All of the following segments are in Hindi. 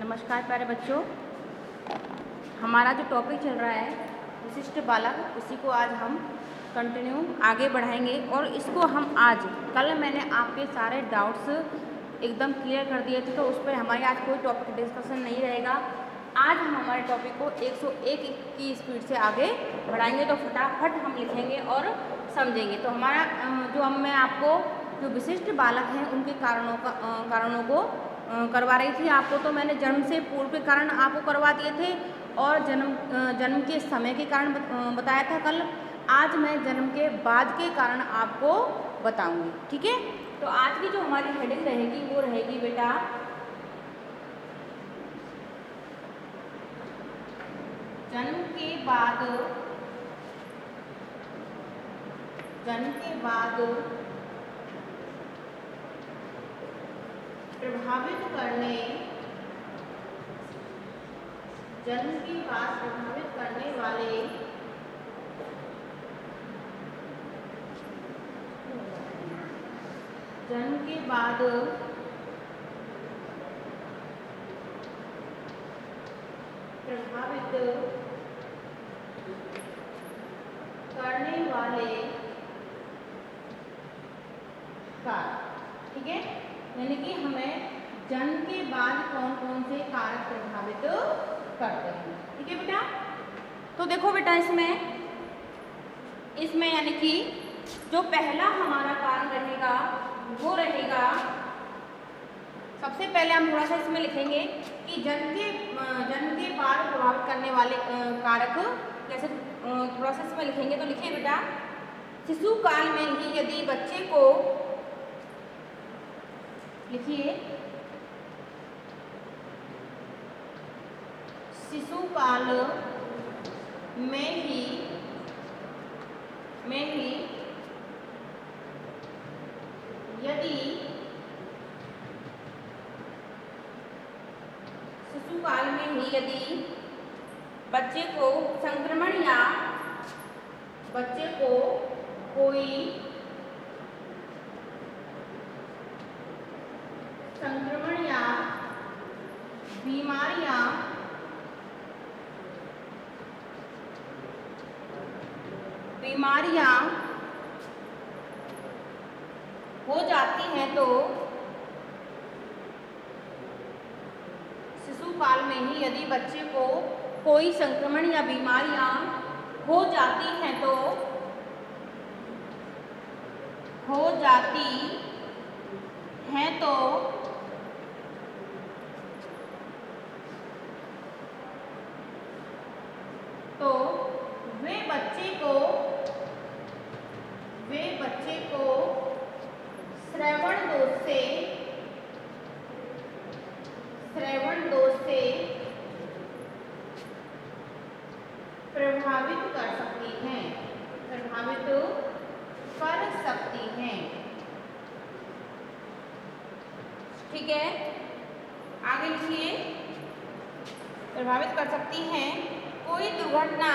नमस्कार प्यारे बच्चों, हमारा जो टॉपिक चल रहा है विशिष्ट बालक, उसी को आज हम कंटिन्यू आगे बढ़ाएंगे। और इसको हम आज, कल मैंने आपके सारे डाउट्स एकदम क्लियर कर दिए थे, तो उस पर हमारे आज कोई टॉपिक डिस्कशन नहीं रहेगा। आज हम हमारे टॉपिक को 101 की स्पीड से आगे बढ़ाएंगे, तो फटाफट हम लिखेंगे और समझेंगे। तो हमारा जो मैं आपको जो विशिष्ट बालक हैं उनके कारणों को करवा रही थी आपको। तो मैंने जन्म से पूर्व के कारण आपको करवा दिए थे और जन्म के समय के कारण बताया था कल। आज मैं जन्म के बाद के कारण आपको बताऊंगी, ठीक है। तो आज की जो हमारी हेडिंग रहेगी वो रहेगी बेटा जन्म के बाद प्रभावित करने वाले जन्म के बाद प्रभावित करने वाले कारक, ठीक है। यानी कि हमें जन्म के बाद कौन कौन से कारक प्रभावित करते हैं, ठीक है बेटा। तो देखो बेटा, इसमें यानी कि जो पहला हमारा कारण रहेगा वो रहेगा, सबसे पहले हम थोड़ा सा इसमें लिखेंगे कि जन्म के बाद प्रभावित करने वाले कारक कैसे, थोड़ा सा इसमें लिखेंगे। तो लिखिए बेटा, शिशु काल में ही यदि बच्चे को, लिखिए, शिशु काल में ही यदि बच्चे को संक्रमण या बच्चे को कोई संक्रमण या बीमारियां हो जाती हैं, तो शिशु काल में ही यदि बच्चे को कोई संक्रमण या बीमारियां हो जाती हैं तो वे बच्चे को श्रवण दोष से प्रभावित कर सकती हैं, ठीक है। आगे लिखिए, प्रभावित कर सकती हैं कोई दुर्घटना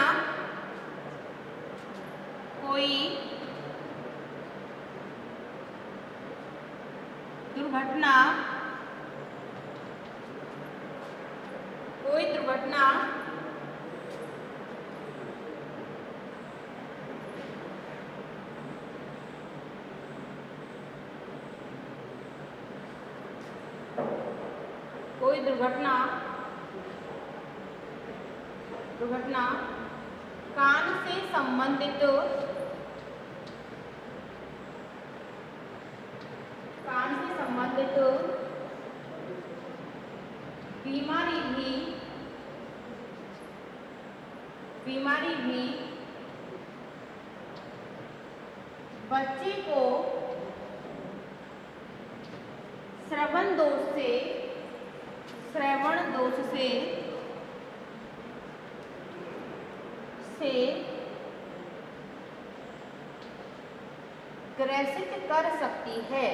कान से संबंधित बीमारी भी बच्चे को श्रवण दोष से ग्रसित कर सकती है,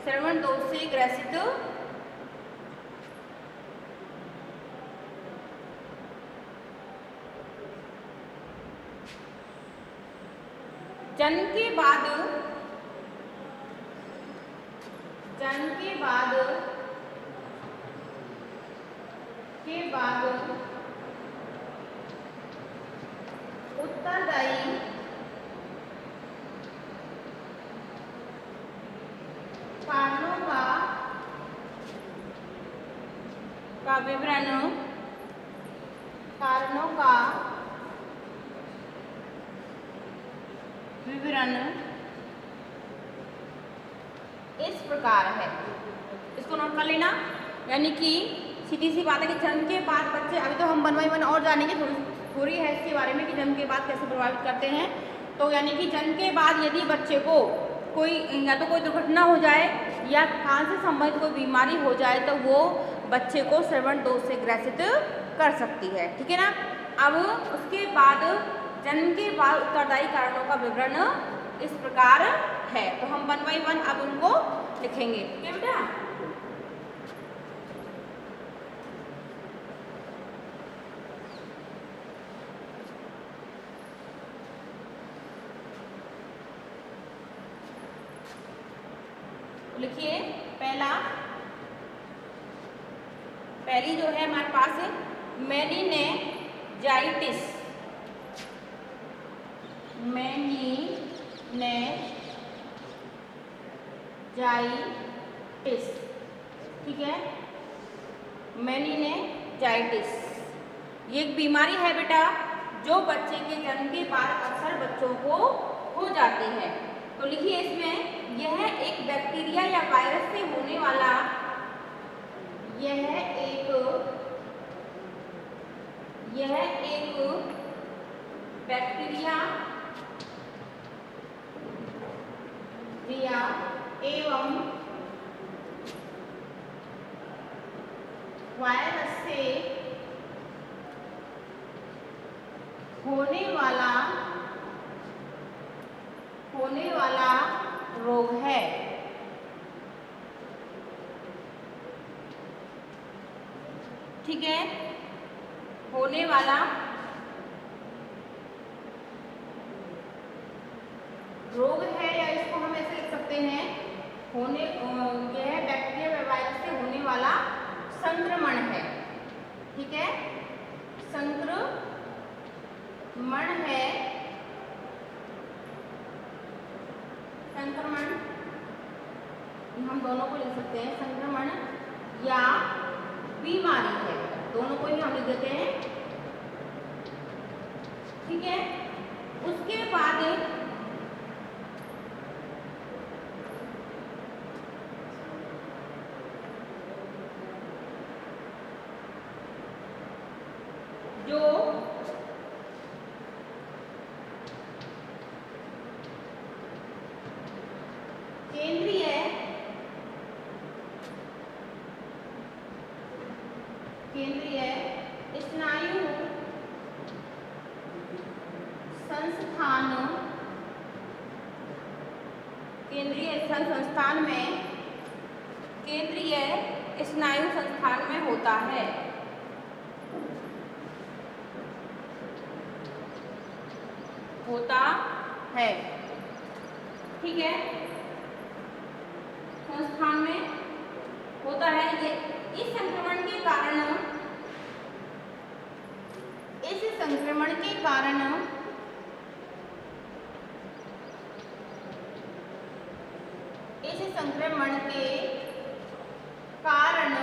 श्रवण दोष से ग्रसित जन्म के बाद उत्तरदायी कारणों का विवरण इस प्रकार है। इसको नोट कर लेना। यानी कि सीधी सी बात है कि जन्म के बाद बच्चे, अभी तो हम 1 बाय 1 और जानेंगे, थोड़ी है इसके बारे में कि जन्म के बाद कैसे प्रभावित करते हैं। तो यानी कि जन्म के बाद यदि बच्चे को कोई या तो कोई दुर्घटना हो जाए या कान से संबंधित कोई बीमारी हो जाए तो वो बच्चे को श्रवण दोष से ग्रसित कर सकती है। ठीक है ना। अब उसके बाद जन्म के बाद उत्तरदायी कारणों का विवरण इस प्रकार है। तो हम 1 बाय 1 अब उनको लिखेंगे। ठीक है बेटा। लिखिए। पहली जो है हमारे पास मेनिनजाइटिस। ठीक है। मेनिनजाइटिस ये एक बीमारी है बेटा जो बच्चे के जन्म के बाद अक्सर बच्चों को हो जाती है। तो लिखिए इसमें, यह एक बैक्टीरिया या वायरस से होने वाला बैक्टीरिया एवं वायरस से होने वाला रोग है। ठीक है। होने वाला रोग है, या इसको हम ऐसे लिख सकते हैं, यह बैक्टीरिया व वायरस से होने वाला संक्रमण है। ठीक है। संक्रमण हम दोनों को लिख सकते हैं, संक्रमण या बीमारी है, दोनों को ही हम लिख देते हैं। ठीक है। उसके बाद जो केंद्रीय स्नायु संस्थान में होता है। ठीक है। संस्थान में होता है। ये इस संक्रमण के कारण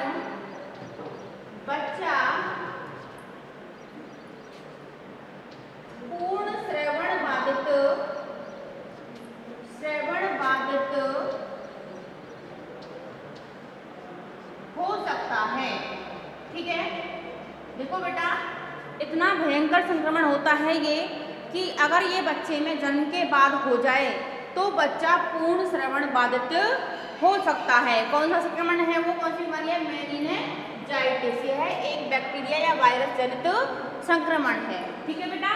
बच्चा पूर्ण श्रवण बाधित हो सकता है। ठीक है। देखो बेटा, इतना भयंकर संक्रमण होता है ये कि अगर ये बच्चे में जन्म के बाद हो जाए तो बच्चा पूर्ण श्रवण बाधित हो सकता है। कौन सा संक्रमण है वो? कौन सी बीमारी है? मेनिनजाइटिस। यह एक बैक्टीरिया या वायरस जनित संक्रमण है। ठीक है बेटा।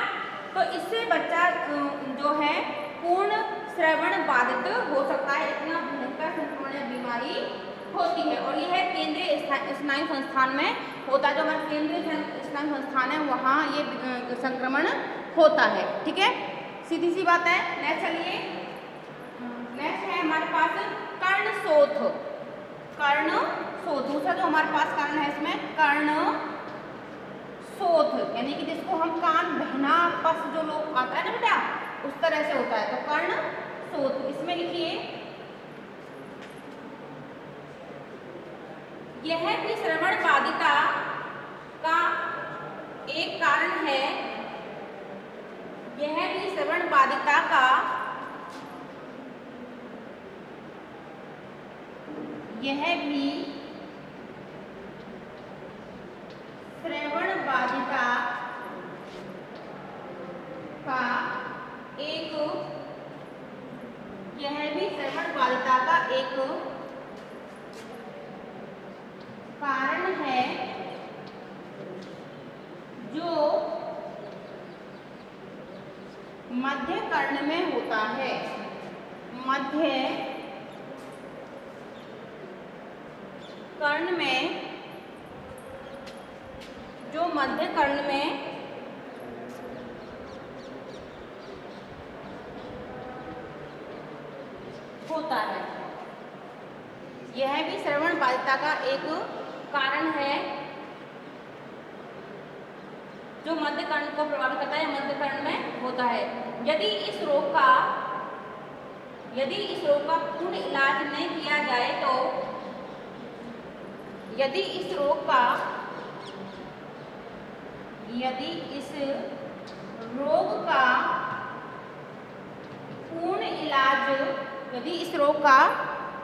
तो इससे बच्चा जो है पूर्ण श्रवण बाधित हो सकता है। इतना भयंकर संक्रमण या बीमारी होती है। और यह केंद्रीय स्नायु संस्थान में होता है। जो हमारा केंद्रीय स्नायु संस्थान है वहाँ ये संक्रमण होता है। ठीक है। सीधी सी बात है। नेक्स्ट चलिए, नेक्स्ट है हमारे पास कर्णशोथ। कर्णशोथ दूसरा जो हमारे पास कर्ण है इसमें कर्णशोथ, यानी कि जिसको हम कान बहना पस जो लोग आता है ना बेटा, उस तरह से होता है। तो कर्णशोथ इसमें लिखिए, यह भी श्रवण बाधिता का एक कारण है। यह भी श्रवण बाधिता का यह भी श्रवण बाधिता का एक यह भी श्रवण बाधिता का एक कारण है, जो मध्य कर्ण में होता है। मध्य कर्ण में, जो मध्य कर्ण में होता है, यह भी श्रवण बाधिता का एक कारण है, जो मध्य कर्ण को प्रभावित करता है, मध्य कर्ण में होता है। यदि इस रोग का पूर्ण इलाज नहीं किया जाए तो यदि इस रोग का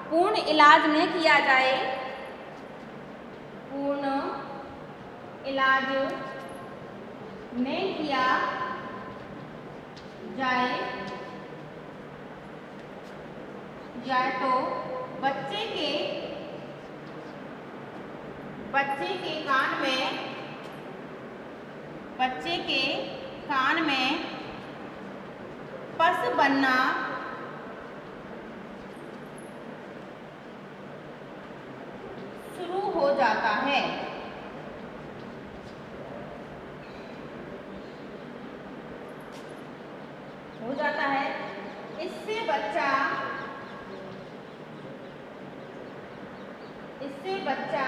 पूर्ण इलाज नहीं किया जाए, तो बच्चे के कान में पस बनना शुरू हो जाता है। इससे बच्चा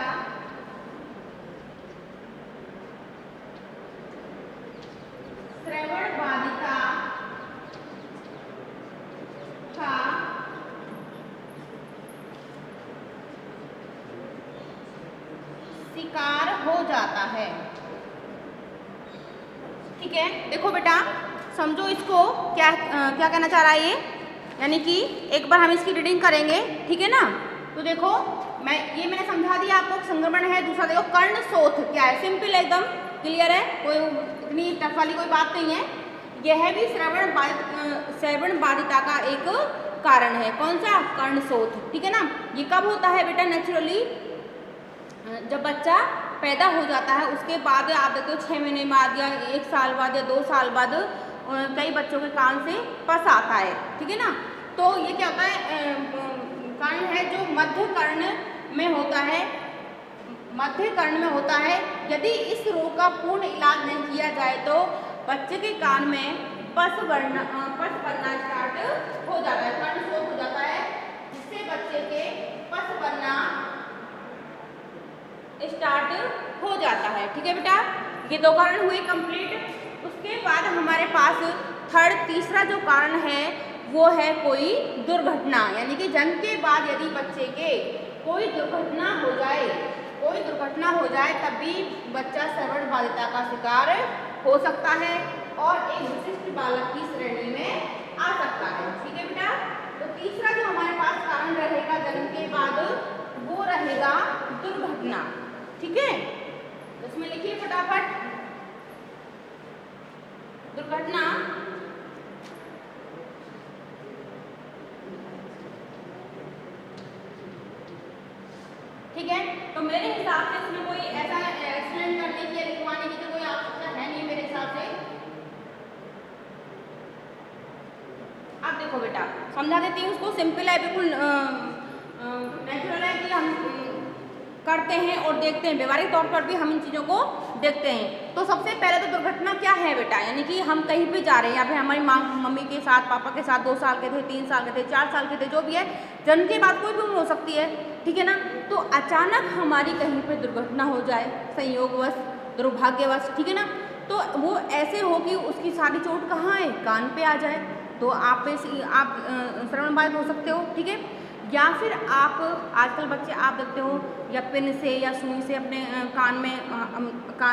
श्रवण बाधिता का शिकार हो जाता है। ठीक है, देखो बेटा समझो इसको क्या क्या कहना चाह रहा है ये, यानी कि एक बार हम इसकी रीडिंग करेंगे, ठीक है ना। तो देखो मैंने समझा दिया आपको, संक्रमण है। दूसरा देखो कर्णशोथ क्या है, सिंपल एकदम क्लियर है, कोई इतनी टफ वाली कोई बात नहीं है। यह भी श्रवण बाधिता का एक कारण है। कौन सा? कर्णशोथ, ठीक है ना। ये कब होता है बेटा? नेचुरली जब बच्चा पैदा हो जाता है उसके बाद आप देखो 6 महीने बाद या 1 साल बाद या 2 साल बाद कई बच्चों के कान से पस आता है, ठीक है ना। तो ये क्या होता है, कर्ण है जो मध्य कर्ण में होता है, यदि इस रोग का पूर्ण इलाज नहीं किया जाए तो बच्चे के कान में पस बनना स्टार्ट हो जाता है, कर्णशोथ हो जाता है, जिससे बच्चे के पस बनना स्टार्ट हो जाता है। ठीक है बेटा, ये 2 कारण हुए कंप्लीट। उसके बाद हमारे पास तीसरा जो कारण है वो है कोई दुर्घटना, यानी कि जन्म के बाद यदि बच्चे के कोई दुर्घटना हो जाए तब भी बच्चा श्रवण बाधिता का शिकार हो सकता है और एक विशिष्ट बालक की श्रेणी में आ सकता है। ठीक है बेटा, तो तीसरा जो हमारे पास कारण रहेगा जन्म के बाद वो रहेगा दुर्घटना। ठीक है, तो इसमें लिखिए फटाफट दुर्घटना। ठीक है, तो मेरे हिसाब से इसमें कोई ऐसा एक्सप्लेन करने की या लिखवाने की तो कोई आवश्यकता है नहीं मेरे हिसाब से। अब देखो बेटा समझा देती हूँ उसको, सिंपल है बिल्कुल, नेचुरल है कि हम करते हैं और देखते हैं, व्यवहारिक तौर पर भी हम इन चीज़ों को देखते हैं। तो सबसे पहले तो दुर्घटना क्या है बेटा, यानी कि हम कहीं पे जा रहे हैं, यहाँ पे हमारी माँ मम्मी के साथ, पापा के साथ 2 साल के थे, 3 साल के थे, 4 साल के थे, जो भी है, जन्म के बाद कोई भी उम्र हो सकती है, ठीक है ना। तो अचानक हमारी कहीं पे दुर्घटना हो जाए, संयोगवश, दुर्भाग्यवश, ठीक है ना, तो वो ऐसे हो कि उसकी सारी चोट कहाँ है, कान पे आ जाए, तो आप श्रवण बाधित हो सकते हो, ठीक है। या फिर आप आजकल बच्चे आप देखते हो या पिन से या सुई से अपने कान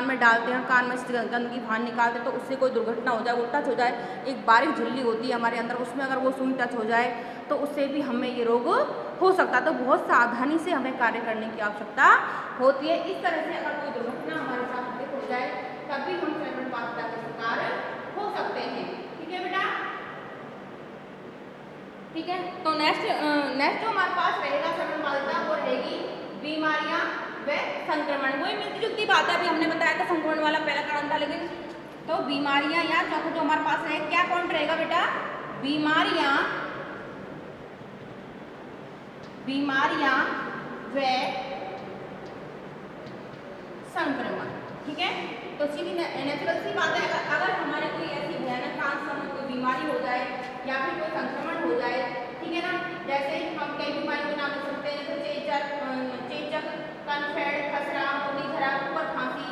में डालते हैं, कान में से गंदगी बाहर निकालते हैं, तो उससे कोई दुर्घटना हो जाए, वो टच हो जाए, एक बारीक झिल्ली होती है हमारे अंदर, उसमें अगर वो सुई टच हो जाए तो उससे भी हमें ये रोग हो सकता है। तो बहुत सावधानी से हमें कार्य करने की आवश्यकता होती है। इस तरह से अगर कोई दुर्घटना हमारे साथ घटित हो जाए तब भी हम श्रवण बाधिता के शिकार हो सकते हैं, ठीक है बेटा, ठीक है। तो नेक्स्ट जो हमारे पास रहेगा श्रवण बाधिता, वो रहेगी बीमारियां व संक्रमण। वही मिलती जुलती बात है, अभी हमने बताया था संक्रमण वाला पहला कारण था, लेकिन तो बीमारियां या चौथा जो हमारे पास है, क्या पॉइंट रहेगा बेटा, बीमारियां व संक्रमण, ठीक है। तो सीधी नेचुरल सी बात है, अगर हमारे कोई ऐसी भयानक कान संबंधी कोई बीमारी हो जाए या फिर कोई संक्रमण हो जाए, ठीक है ना, जैसे हम कई बीमारियों के नाम ले सकते हैं, जैसे चेचक, कनफेड, खसरा, मोती झरा, कुकर खांसी,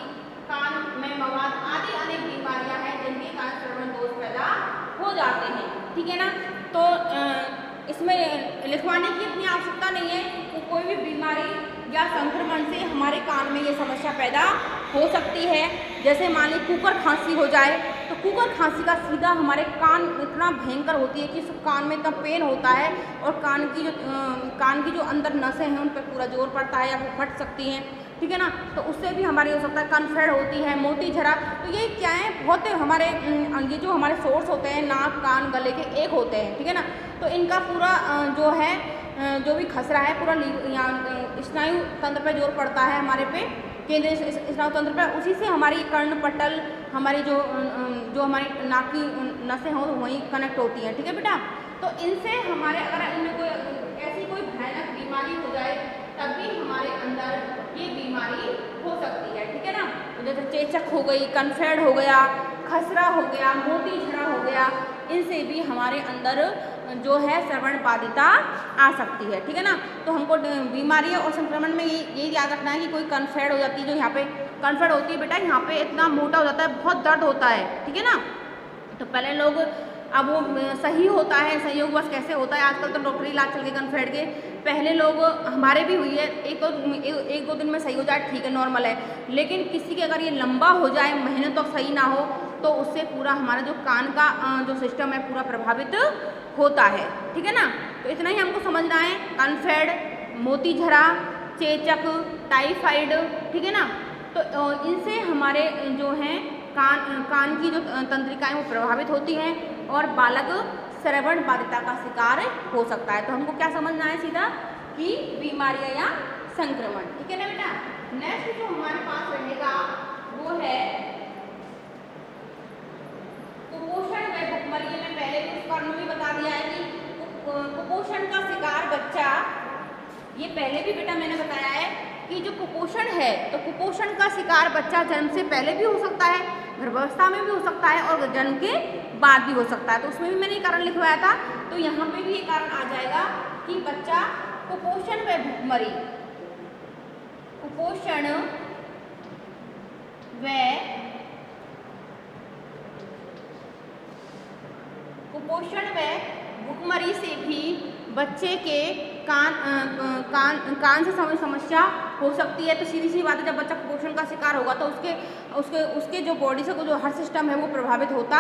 कान में मवाद आदि अनेक बीमारियां हैं जिनके कारण श्रवण दोष पैदा हो जाते हैं, ठीक है ना। तो इसमें लिखवाने की इतनी आवश्यकता नहीं है, कोई भी बीमारी या संक्रमण से हमारे कान में ये समस्या पैदा हो सकती है। जैसे मान ली कुकर खांसी हो जाए, तो कुकर खांसी का सीधा हमारे कान इतना भयंकर होती है कि कान में इतना पेन होता है और कान की जो अंदर नसें हैं उन पर पूरा जोर पड़ता है या वो फट सकती हैं, ठीक है ना। तो उससे भी हमारी हो सकता है, कनफेड होती है, मोती झरा, तो ये क्या है, बहुत हमारे ये जो हमारे सोर्स होते हैं नाक, कान, गले के एक होते हैं, ठीक है ना। तो इनका पूरा जो है जो भी खसरा है पूरा स्नायु तंत्र पे जोर पड़ता है, हमारे पे केंद्रीय स्नायु तंत्र पे, उसी से हमारी कर्ण पटल, हमारी जो हमारी नाक की नसें हों वहीं कनेक्ट होती हैं, ठीक है बेटा। तो इनसे हमारे अगर इनमें कोई ऐसी कोई भयानक बीमारी हो जाए तब भी हमारे अंदर ये बीमारी हो सकती है, ठीक है ना। तो जैसे चेचक हो गई, कनफेड हो गया, खसरा हो गया, मोती झरा हो गया, इनसे भी हमारे अंदर जो है श्रवण बाधिता आ सकती है, ठीक है ना। तो हमको बीमारियों और संक्रमण में यही याद रखना है कि कोई कनफेड हो जाती है, जो यहाँ पे कनफेड होती है बेटा, यहाँ पे इतना मोटा हो जाता है, बहुत दर्द होता है, ठीक है ना। तो पहले लोग, अब वो सही होता है, संयोगवश कैसे होता है, आजकल तो डॉक्टरी इलाज चल के कनफेड के, पहले लोग, हमारे भी हुई है, एक दो दिन में सही हो जाए ठीक है, नॉर्मल है, लेकिन किसी के अगर ये लंबा हो जाए, महीने तक सही ना हो, तो उससे पूरा हमारा जो कान का जो सिस्टम है पूरा प्रभावित होता है, ठीक है ना। तो इतना ही हमको समझना है, कनफेड, मोती झरा, चेचक, टाइफाइड, ठीक है ना। तो इनसे हमारे जो हैं कान की जो तंत्रिकाएं वो प्रभावित होती हैं और बालक श्रवण बाधिता का शिकार हो सकता है। तो हमको क्या समझना है सीधा, कि बीमारियां या संक्रमण, ठीक है ना बेटा। नेक्स्ट जो हमारे पास रहेगा वो है कुपोषण व भुखमरी। में पहले भी इस कारण भी बता दिया है कि कुपोषण का शिकार बच्चा, ये पहले भी बेटा मैंने बताया है कि जो कुपोषण है, तो कुपोषण का शिकार बच्चा जन्म से पहले भी हो सकता है, गर्भावस्था में भी हो सकता है और जन्म के बाद भी हो सकता है। तो उसमें भी मैंने ये कारण लिखवाया था, तो यहाँ पे भी ये कारण आ जाएगा कि बच्चा कुपोषण व भुखमरी, कुपोषण व भुखमरी से भी बच्चे के कान से समस्या हो सकती है। तो सीधी सी बात है, जब बच्चा कुपोषण का शिकार होगा तो उसके जो बॉडी से जो हर सिस्टम है वो प्रभावित होता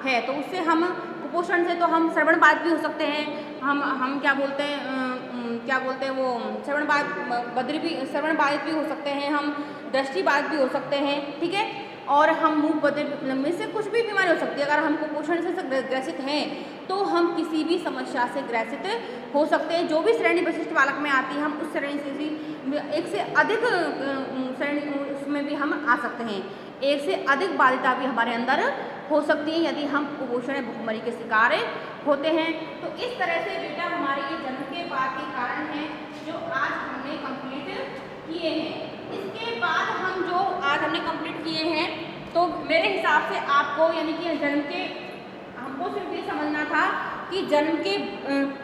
है। तो उससे हम कुपोषण से तो हम श्रवण बाधित भी हो सकते हैं, हम क्या बोलते हैं वो श्रवण बाधित भी हो सकते हैं, हम दृष्टि बाधित भी हो सकते हैं, ठीक है। और हम मुख बधिर में से कुछ भी बीमारी हो सकती है। अगर हम कुपोषण से ग्रसित हैं तो हम किसी भी समस्या से ग्रसित हो सकते हैं। जो भी श्रेणी विशिष्ट बालक में आती है, हम उस श्रेणी से भी एक से अधिक श्रेणी उसमें भी हम आ सकते हैं। एक से अधिक बाधिता भी हमारे अंदर हो सकती है यदि हम कुपोषण भुखमरी के शिकार होते हैं। तो इस तरह से बेटा हमारे ये जन्म के बाद के कारण हैं जो आज हमने कंप्लीट किए हैं। इसके बाद हम जो आज हमने कंप्लीट किए हैं, तो मेरे हिसाब से आपको यानी कि जन्म के हमको सिर्फ ये समझना था कि जन्म के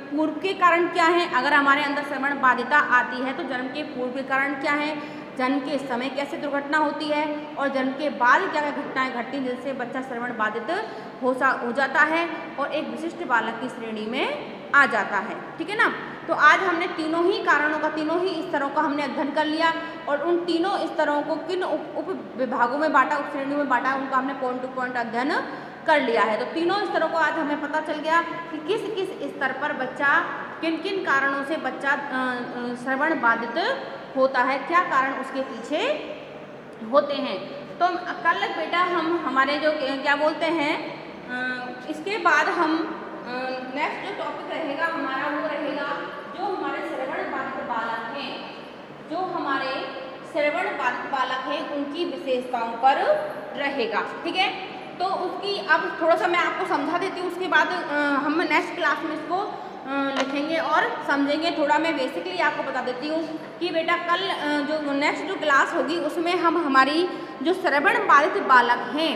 पूर्व के कारण क्या हैं। अगर हमारे अंदर श्रवण बाधिता आती है तो जन्म के पूर्व के कारण क्या है, जन्म के समय कैसे दुर्घटना होती है और जन्म के बाद क्या क्या घटनाएं घटती हैं जिससे बच्चा श्रवण बाधित हो जाता है और एक विशिष्ट बालक की श्रेणी में आ जाता है। ठीक है ना। तो आज हमने तीनों ही कारणों का, तीनों ही स्तरों का हमने अध्ययन कर लिया और उन तीनों स्तरों को किन उप विभागों में बांटा, उप श्रेणियों में बांटा, उनका हमने पॉइंट टू पॉइंट अध्ययन कर लिया है। तो तीनों स्तरों को आज हमें पता चल गया कि किस किस स्तर पर बच्चा, किन किन कारणों से बच्चा श्रवण बाधित होता है, क्या कारण उसके पीछे होते हैं। तो कल बेटा हम हमारे जो क्या बोलते हैं, इसके बाद हम नेक्स्ट जो टॉपिक रहेगा हमारा वो रहेगा जो हमारे श्रवण बाधित बालक हैं, जो हमारे श्रवण बाधित बालक हैं उनकी विशेषताओं पर रहेगा। ठीक है। तो उसकी अब थोड़ा सा मैं आपको समझा देती हूँ, उसके बाद हम नेक्स्ट क्लास में इसको लिखेंगे और समझेंगे। थोड़ा मैं बेसिकली आपको बता देती हूँ कि बेटा कल जो नेक्स्ट जो क्लास होगी उसमें हम हमारी जो श्रवण बाधित बालक हैं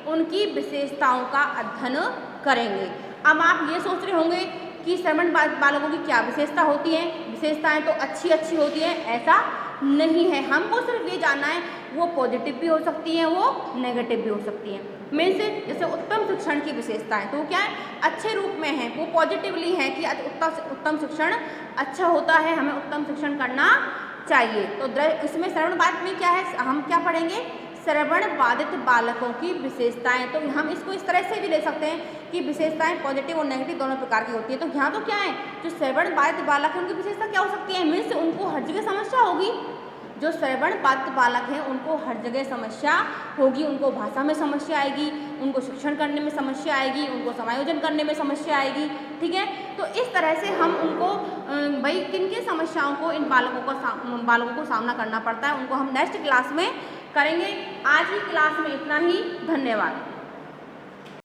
उनकी विशेषताओं का अध्ययन करेंगे। अब आप ये सोच रहे होंगे कि श्रवण बाधित बालकों की क्या विशेषता होती है, विशेषताएं तो अच्छी अच्छी होती हैं, ऐसा नहीं है। हमको सिर्फ ये जानना है वो पॉजिटिव भी हो सकती हैं, वो नेगेटिव भी हो सकती हैं। मेन से जैसे उत्तम शिक्षण की विशेषताएं तो क्या है, अच्छे रूप में है, वो पॉजिटिवली है कि उत्तम शिक्षण अच्छा होता है, हमें उत्तम शिक्षण करना चाहिए। तो इसमें श्रवण बाधित में क्या है, हम क्या पढ़ेंगे, श्रवण बाधित बालकों की विशेषताएं। तो हम इसको इस तरह से भी ले सकते हैं कि विशेषताएं पॉजिटिव और नेगेटिव दोनों प्रकार की होती है। तो यहाँ तो क्या है, जो श्रवण बाधित बालक है उनकी विशेषता क्या हो सकती है, मीन्स उनको हर जगह समस्या होगी। जो श्रवण बाधित बालक हैं उनको हर जगह समस्या होगी, उनको भाषा में समस्या आएगी, उनको शिक्षण करने में समस्या आएगी, उनको समायोजन करने में समस्या आएगी। ठीक है। तो इस तरह से हम उनको भाई किन किन समस्याओं को इन बालकों को सामना करना पड़ता है, उनको हम नेक्स्ट क्लास में करेंगे। आज की क्लास में इतना ही। धन्यवाद।